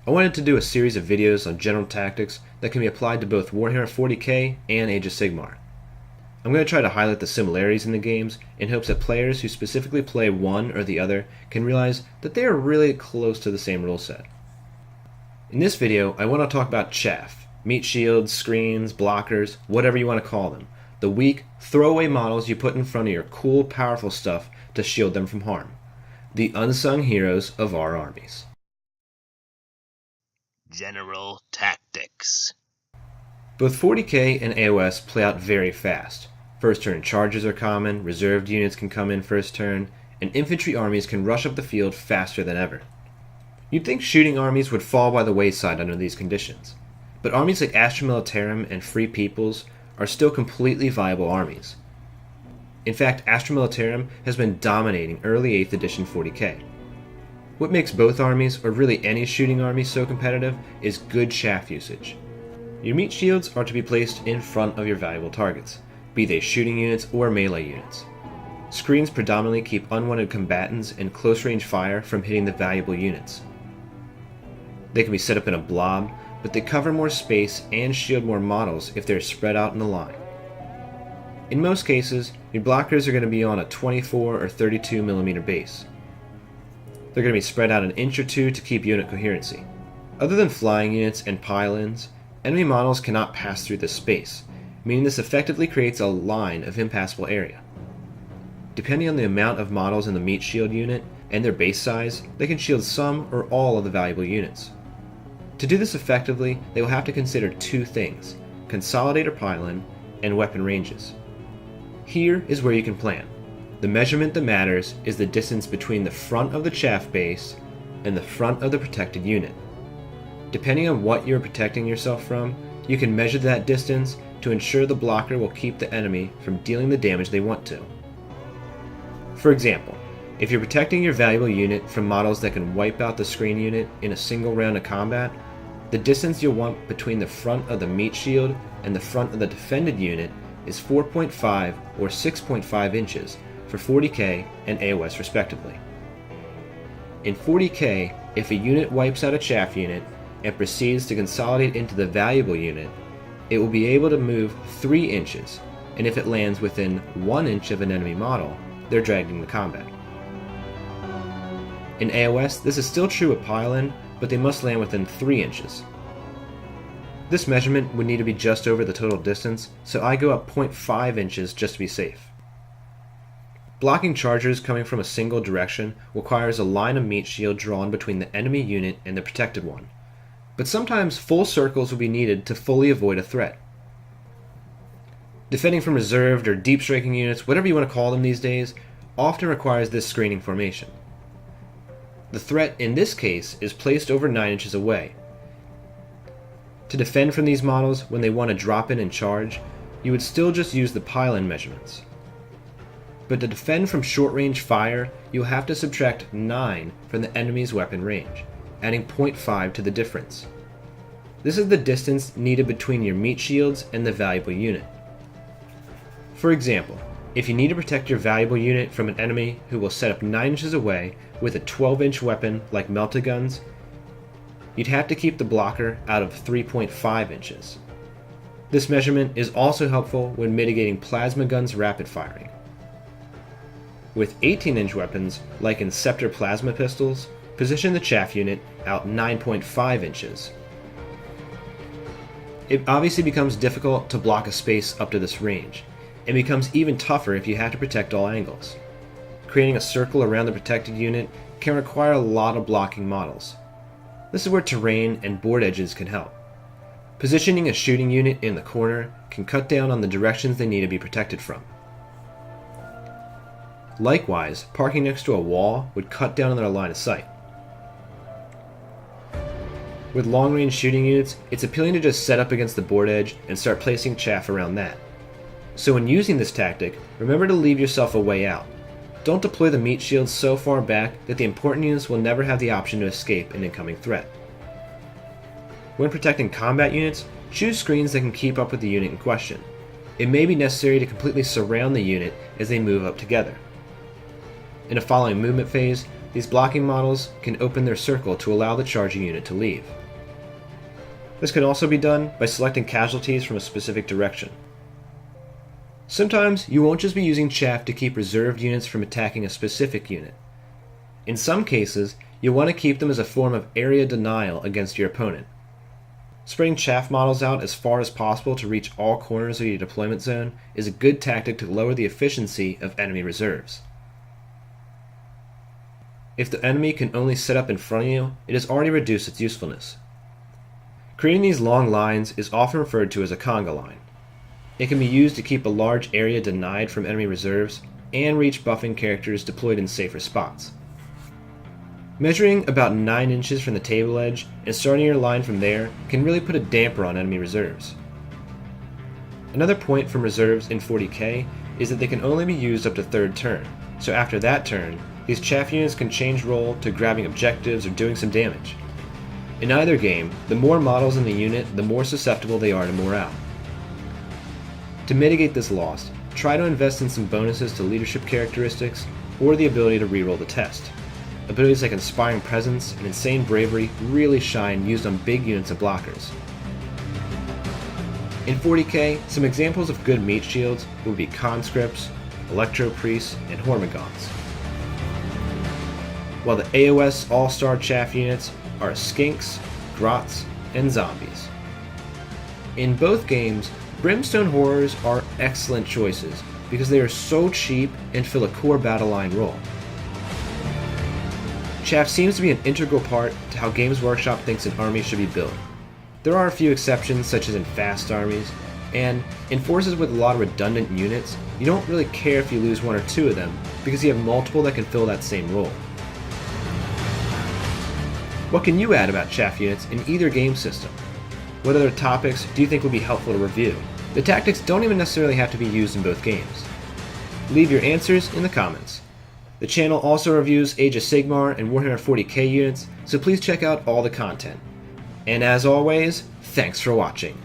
I wanted to do a series of videos on general tactics that can be applied to both Warhammer 40k and Age of Sigmar. I'm going to try to highlight the similarities in the games in hopes that players who specifically play one or the other can realize that they are really close to the same rule set. In this video, I want to talk about chaff, meat shields, screens, blockers, whatever you want to call them. The weak, throwaway models you put in front of your cool, powerful stuff to shield them from harm. The unsung heroes of our armies. General Tactics. Both 40k and AOS play out very fast. First turn charges are common, reserved units can come in first turn, and infantry armies can rush up the field faster than ever. You'd think shooting armies would fall by the wayside under these conditions, but armies like Astra Militarum and Free Peoples are still completely viable armies. In fact, Astra Militarum has been dominating early 8th edition 40k. What makes both armies, or really any shooting army, so competitive is good chaff usage. Your meat shields are to be placed in front of your valuable targets, be they shooting units or melee units. Screens predominantly keep unwanted combatants and close-range fire from hitting the valuable units. They can be set up in a blob, but they cover more space and shield more models if they're spread out in a line. In most cases, your blockers are going to be on a 24 or 32mm base. They're going to be spread out an inch or two to keep unit coherency. Other than flying units and pile-ins, enemy models cannot pass through this space, meaning this effectively creates a line of impassable area. Depending on the amount of models in the meat shield unit and their base size, they can shield some or all of the valuable units. To do this effectively, they will have to consider two things: consolidator pile-in and weapon ranges. Here is where you can plan. The measurement that matters is the distance between the front of the chaff base and the front of the protected unit. Depending on what you're protecting yourself from, you can measure that distance to ensure the blocker will keep the enemy from dealing the damage they want to. For example, if you're protecting your valuable unit from models that can wipe out the screen unit in a single round of combat, the distance you'll want between the front of the meat shield and the front of the defended unit is 4.5 or 6.5 inches for 40k and AOS respectively. In 40k, if a unit wipes out a chaff unit and proceeds to consolidate into the valuable unit, it will be able to move 3 inches, and if it lands within 1 inch of an enemy model, they're dragged into combat. In AOS, this is still true with pile-in, but they must land within 3 inches. This measurement would need to be just over the total distance, so I go up 0.5 inches just to be safe. Blocking chargers coming from a single direction requires a line of meat shield drawn between the enemy unit and the protected one, but sometimes full circles will be needed to fully avoid a threat. Defending from reserved or deep striking units, whatever you want to call them these days, often requires this screening formation. The threat in this case is placed over 9 inches away. To defend from these models when they want to drop in and charge, you would still just use the pile-in measurements. But to defend from short-range fire, you'll have to subtract 9 from the enemy's weapon range, adding 0.5 to the difference. This is the distance needed between your meat shields and the valuable unit. For example, if you need to protect your valuable unit from an enemy who will set up 9 inches away with a 12-inch weapon like melta guns, you'd have to keep the blocker out of 3.5 inches. This measurement is also helpful when mitigating plasma guns' rapid firing. With 18-inch weapons, like in Scepter plasma pistols, position the chaff unit out 9.5 inches. It obviously becomes difficult to block a space up to this range, and becomes even tougher if you have to protect all angles. Creating a circle around the protected unit can require a lot of blocking models. This is where terrain and board edges can help. Positioning a shooting unit in the corner can cut down on the directions they need to be protected from. Likewise, parking next to a wall would cut down on their line of sight. With long-range shooting units, it's appealing to just set up against the board edge and start placing chaff around that. So when using this tactic, remember to leave yourself a way out. Don't deploy the meat shields so far back that the important units will never have the option to escape an incoming threat. When protecting combat units, choose screens that can keep up with the unit in question. It may be necessary to completely surround the unit as they move up together. In a following movement phase, these blocking models can open their circle to allow the charging unit to leave. This can also be done by selecting casualties from a specific direction. Sometimes you won't just be using chaff to keep reserved units from attacking a specific unit. In some cases, you'll want to keep them as a form of area denial against your opponent. Spreading chaff models out as far as possible to reach all corners of your deployment zone is a good tactic to lower the efficiency of enemy reserves. If the enemy can only set up in front of you, it has already reduced its usefulness. Creating these long lines is often referred to as a conga line. It can be used to keep a large area denied from enemy reserves and reach buffing characters deployed in safer spots. Measuring about 9 inches from the table edge and starting your line from there can really put a damper on enemy reserves. Another point from reserves in 40k is that they can only be used up to 3rd turn, so after that turn, these chaff units can change role to grabbing objectives or doing some damage. In either game, the more models in the unit, the more susceptible they are to morale. To mitigate this loss, try to invest in some bonuses to leadership characteristics or the ability to reroll the test. Abilities like Inspiring Presence and Insane Bravery really shine used on big units of blockers. In 40k, some examples of good meat shields would be Conscripts, Electro Priests, and Hormigons. While the AOS All-Star Chaff units are Skinks, Grots, and Zombies. In both games, Brimstone Horrors are excellent choices because they are so cheap and fill a core battle line role. Chaff seems to be an integral part to how Games Workshop thinks an army should be built. There are a few exceptions, such as in fast armies, and in forces with a lot of redundant units, you don't really care if you lose 1 or 2 of them because you have multiple that can fill that same role. What can you add about chaff units in either game system? What other topics do you think would be helpful to review? The tactics don't even necessarily have to be used in both games. Leave your answers in the comments. The channel also reviews Age of Sigmar and Warhammer 40k units, so please check out all the content. And as always, thanks for watching.